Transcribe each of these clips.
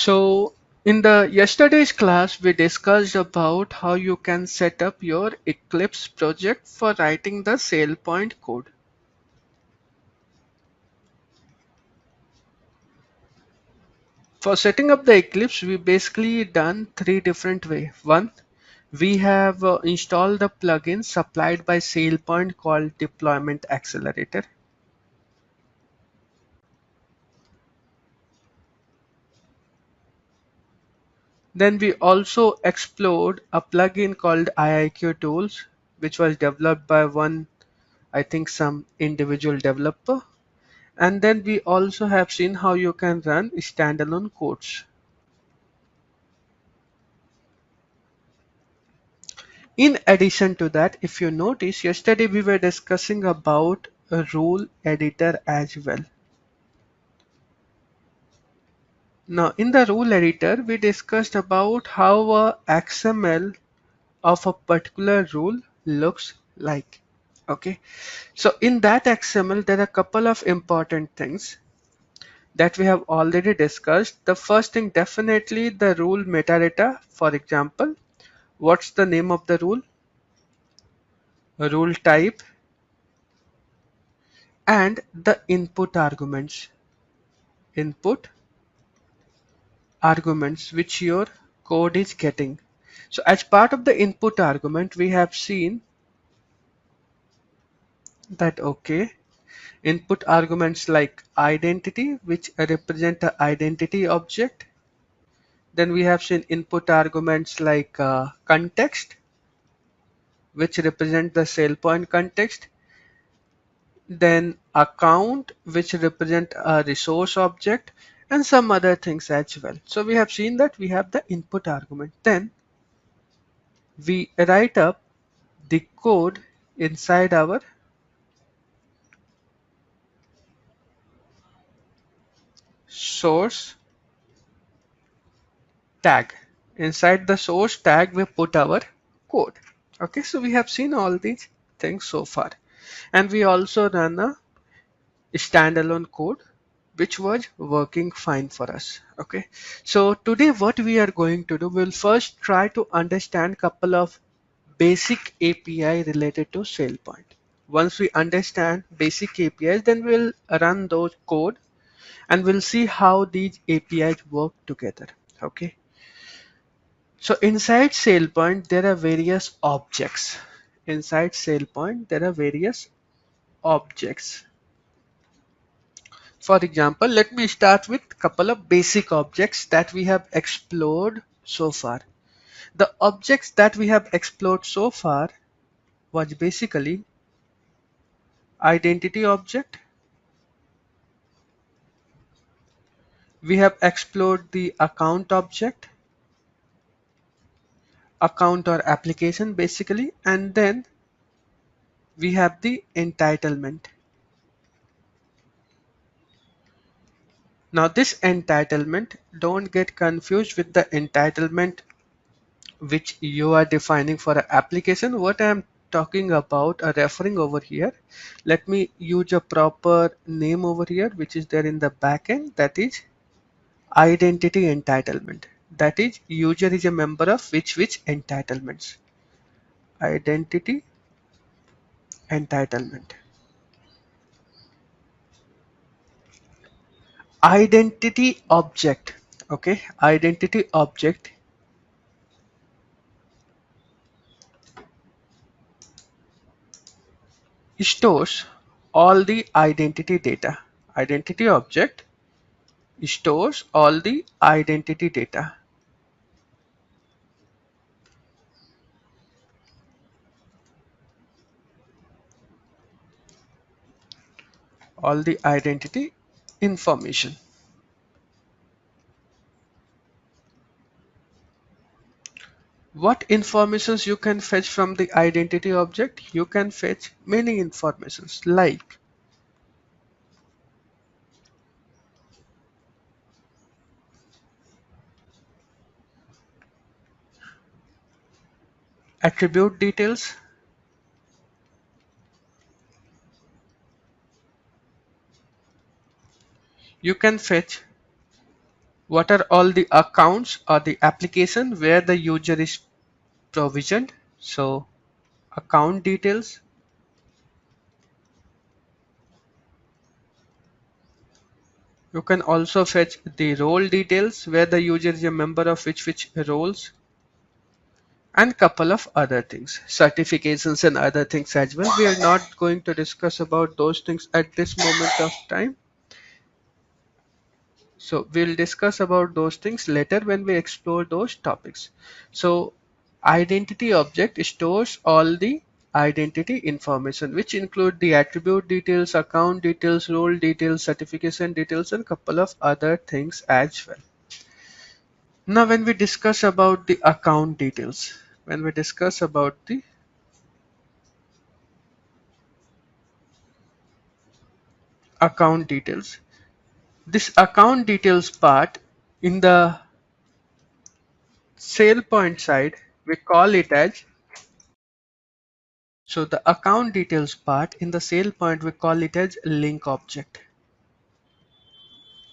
So in the yesterday's class, we discussed about how you can set up your Eclipse project for writing the Sailpoint code. For setting up the Eclipse, we basically done three different ways. One, we have installed the plugin supplied by Sailpoint called Deployment Accelerator. Then we also explored a plugin called IIQ Tools, which was developed by one, I think, some individual developer. And then we also have seen how you can run standalone codes. In addition to that, if you notice, yesterday we were discussing about a rule editor as well. Now, in the rule editor, we discussed about how a XML of a particular rule looks like. Okay, so in that XML, there are a couple of important things that we have already discussed. The first thing, definitely the rule metadata. For example, what's the name of the rule, rule type, and the input arguments which your code is getting. So as part of the input argument, we have seen that, okay, input arguments like identity, which represent the identity object. Then we have seen input arguments like context, which represent the Sailpoint context. Then account, which represent a resource object, and some other things as well. So we have seen that we have the input argument. Then we write up the code inside our source tag. Inside the source tag, we put our code. Okay, so we have seen all these things so far. And we also run a standalone code which was working fine for us. Okay, so today what we are going to do, we'll first try to understand couple of basic API related to Sailpoint. Once we understand basic APIs, then we'll run those code and we'll see how these APIs work together. Okay, so inside Sailpoint there are various objects. Inside Sailpoint there are various objects. For example, let me start with a couple of basic objects that we have explored so far. The objects that we have explored so far was basically identity object. We have explored the account object, account or application basically, and then we have the entitlement. Now this entitlement, don't get confused with the entitlement which you are defining for an application. What I am talking about or referring over here, let me use a proper name over here which is there in the backend, that is identity entitlement. That is, user is a member of which entitlements. Identity entitlement. Identity object. Okay, identity object stores all the identity data. Identity object stores all the identity data. All the identity information. What informations you can fetch from the identity object? You can fetch many informations like attribute details, you can fetch What are all the accounts or the application where the user is provisioned? So account details. You can also fetch the role details where the user is a member of which roles, and couple of other things, certifications and other things as well. We are not going to discuss about those things at this moment of time. So we'll discuss about those things later when we explore those topics. So identity object stores all the identity information, which include the attribute details, account details, role details, certification details, and couple of other things as well. Now, when we discuss about the account details, when we discuss about the account details, this account details part in the Sailpoint side, we call it as, so the account details part in the Sailpoint, we call it as link object.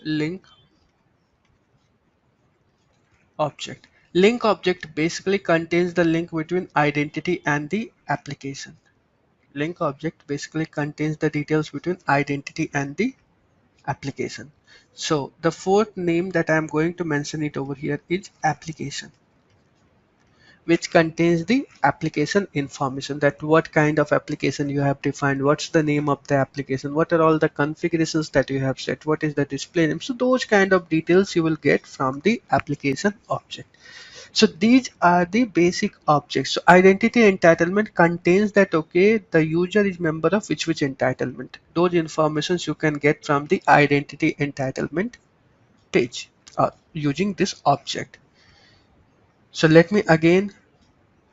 Link object. Link object basically contains the link between identity and the application. Link object basically contains the details between identity and the application. So the fourth name that I am going to mention it over here is application, which contains the application information, that what kind of application you have defined, what's the name of the application, what are all the configurations that you have set, what is the display name. So those kind of details you will get from the application object. So these are the basic objects. So identity entitlement contains that, okay, the user is member of which entitlement. Those informations you can get from the identity entitlement page using this object. So let me again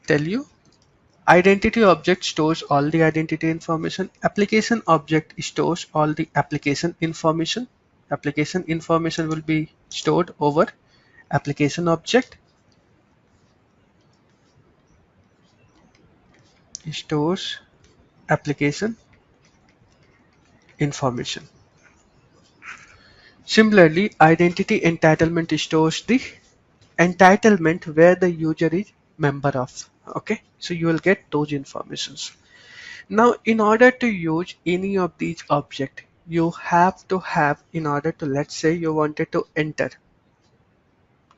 tell you. Identity object stores all the identity information. Application object stores all the application information. Application information will be stored over application object. Stores application information. Similarly, identity entitlement stores the entitlement where the user is member of. Okay, so you will get those informations. Now, in order to use any of these objects, you have to have, in order to, let's say you wanted to enter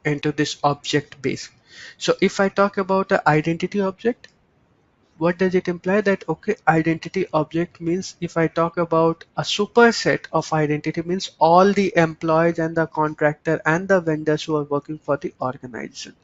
into this object base. So if I talk about an identity object, what does it imply? That, okay, identity object means, if I talk about a superset of identity, means all the employees and the contractor and the vendors who are working for the organization.